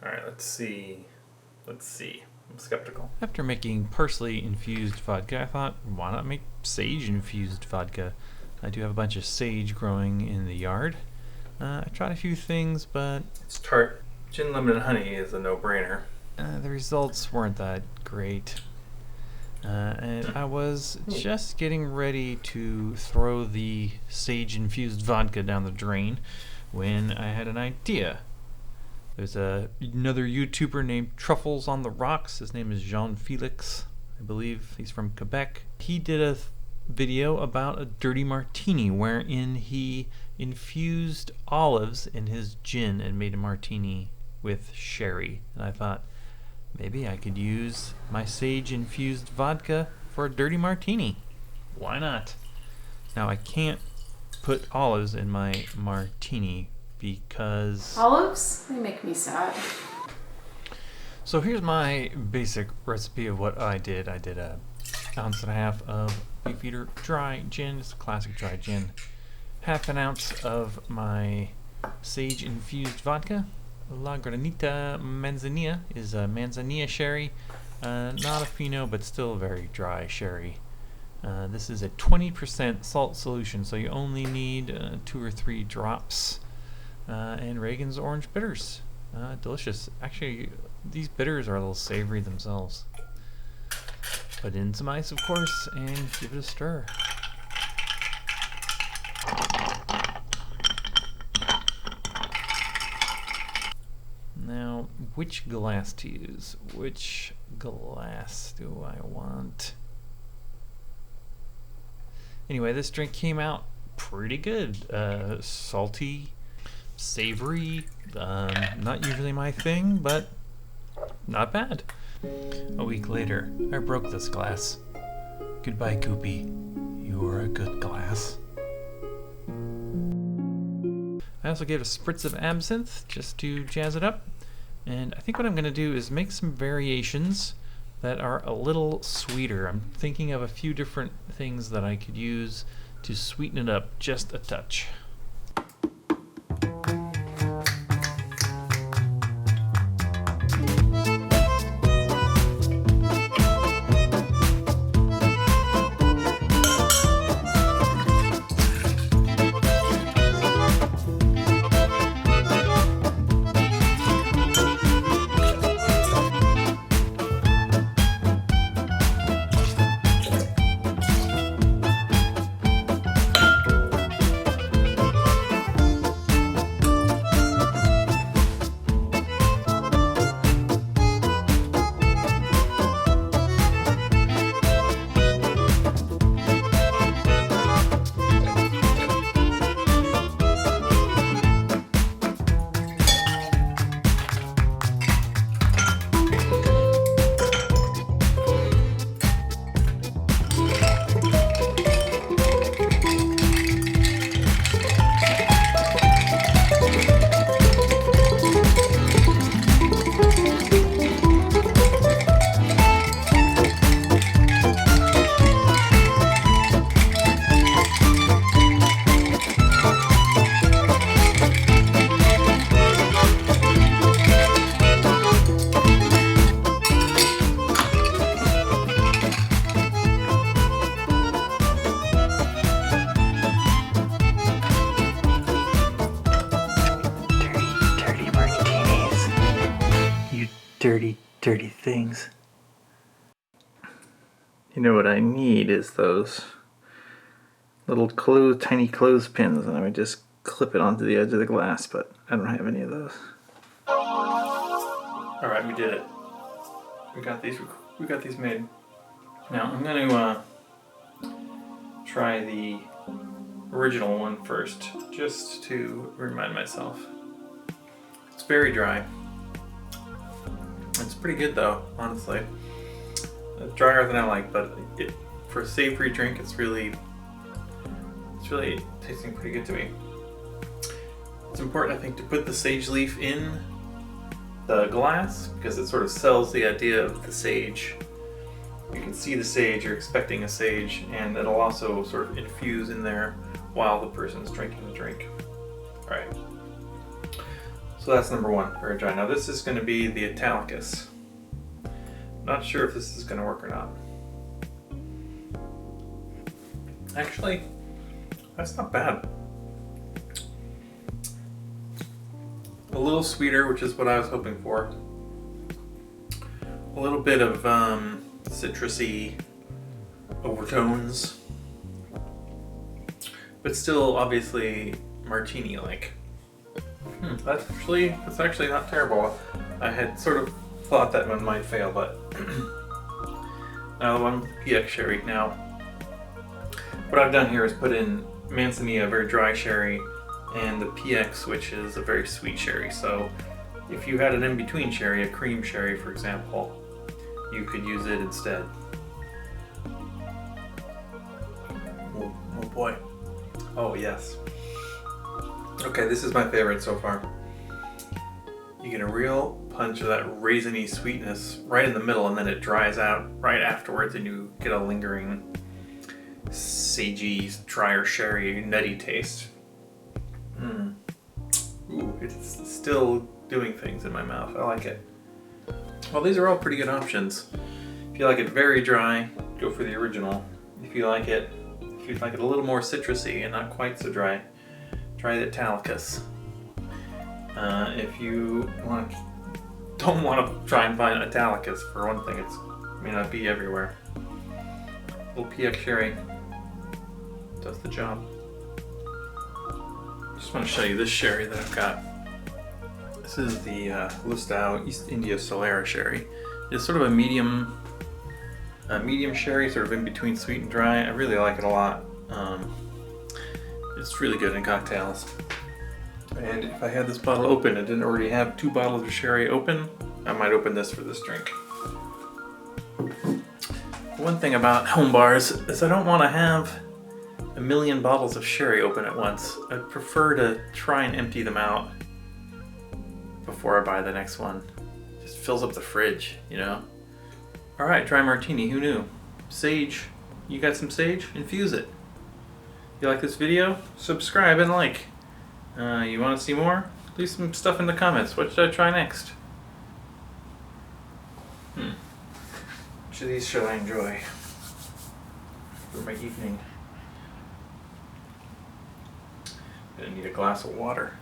Alright, let's see. I'm skeptical. After making parsley infused vodka, I thought, why not make sage infused vodka? I do have a bunch of sage growing in the yard. I tried a few things, but It's tart. Gin, lemon, and honey is a no-brainer. the results weren't that great. And I was just getting ready to throw the sage infused vodka down the drain when I had an idea. There's another YouTuber named Truffles on the Rocks. His name is Jean Felix. I believe he's from Quebec. He did a video about a dirty martini wherein he infused olives in his gin and made a martini with sherry. And I thought, maybe I could use my sage infused vodka for a dirty martini. Why not? Now I can't put olives in my martini because... Olives? They make me sad. So here's my basic recipe of what I did. I did a 1.5 ounces of Beefeater dry gin, just a classic dry gin. 1/2 ounce of my sage infused vodka. La Granita Manzanilla is a Manzanilla Sherry. Not a Fino, but still very dry sherry. This is a 20% salt solution, so you only need 2 or 3 drops. And Reagan's orange bitters. Delicious. Actually, these bitters are a little savory themselves. Put in some ice, of course, and give it a stir. Now, which glass to use? Which glass do I want? Anyway, this drink came out pretty good. Salty, savory, not usually my thing, but not bad. A week later, I broke this glass. Goodbye, Goopy. You were a good glass. I also gave it a spritz of absinthe just to jazz it up. And I think what I'm going to do is make some variations that are a little sweeter. I'm thinking of a few different things that I could use to sweeten it up just a touch. Dirty things. You know what I need is those little tiny clothespins, and I would just clip it onto the edge of the glass, but I don't have any of those. Alright, we did it. We got these made. Now I'm going to try the original one first, just to remind myself. It's very dry. It's pretty good though, honestly. It's drier than I like, but for a savory drink, it's really tasting pretty good to me. It's important, I think, to put the sage leaf in the glass because it sort of sells the idea of the sage. You can see the sage, you're expecting a sage, and it'll also sort of infuse in there while the person's drinking the drink. Alright. So that's number one, very dry. Now this is going to be the Italicus. Not sure if this is going to work or not. Actually, that's not bad. A little sweeter, which is what I was hoping for. A little bit of citrusy overtones, but still obviously martini-like. That's actually not terrible. I had sort of thought that one might fail, but now the one PX sherry. Now, what I've done here is put in Manzanilla, a very dry sherry, and the PX, which is a very sweet sherry. So if you had an in-between sherry, a cream sherry for example, you could use it instead. Oh boy. Oh yes. Okay, this is my favorite so far. You get a real punch of that raisiny sweetness right in the middle, and then it dries out right afterwards, and you get a lingering sagey, drier sherry, nutty taste. Ooh, it's still doing things in my mouth. I like it. Well, these are all pretty good options. If you like it very dry, go for the original. If you like it a little more citrusy and not quite so dry, try the Italicus. If you don't want to try and find Italicus, for one thing, it may not be everywhere. Little PX sherry does the job. Just want to show you this sherry that I've got. This is the Lustau East India Solera sherry. It's sort of a medium sherry, sort of in between sweet and dry. I really like it a lot. It's really good in cocktails. And if I had this bottle open and didn't already have 2 bottles of sherry open, I might open this for this drink. One thing about home bars is I don't want to have a million bottles of sherry open at once. I prefer to try and empty them out before I buy the next one. It just fills up the fridge, you know? Alright, dry martini, who knew? Sage, you got some sage? Infuse it. You like this video? Subscribe and like. You want to see more? Leave some stuff in the comments. What should I try next? Which of these should I enjoy for my evening? Gonna need a glass of water.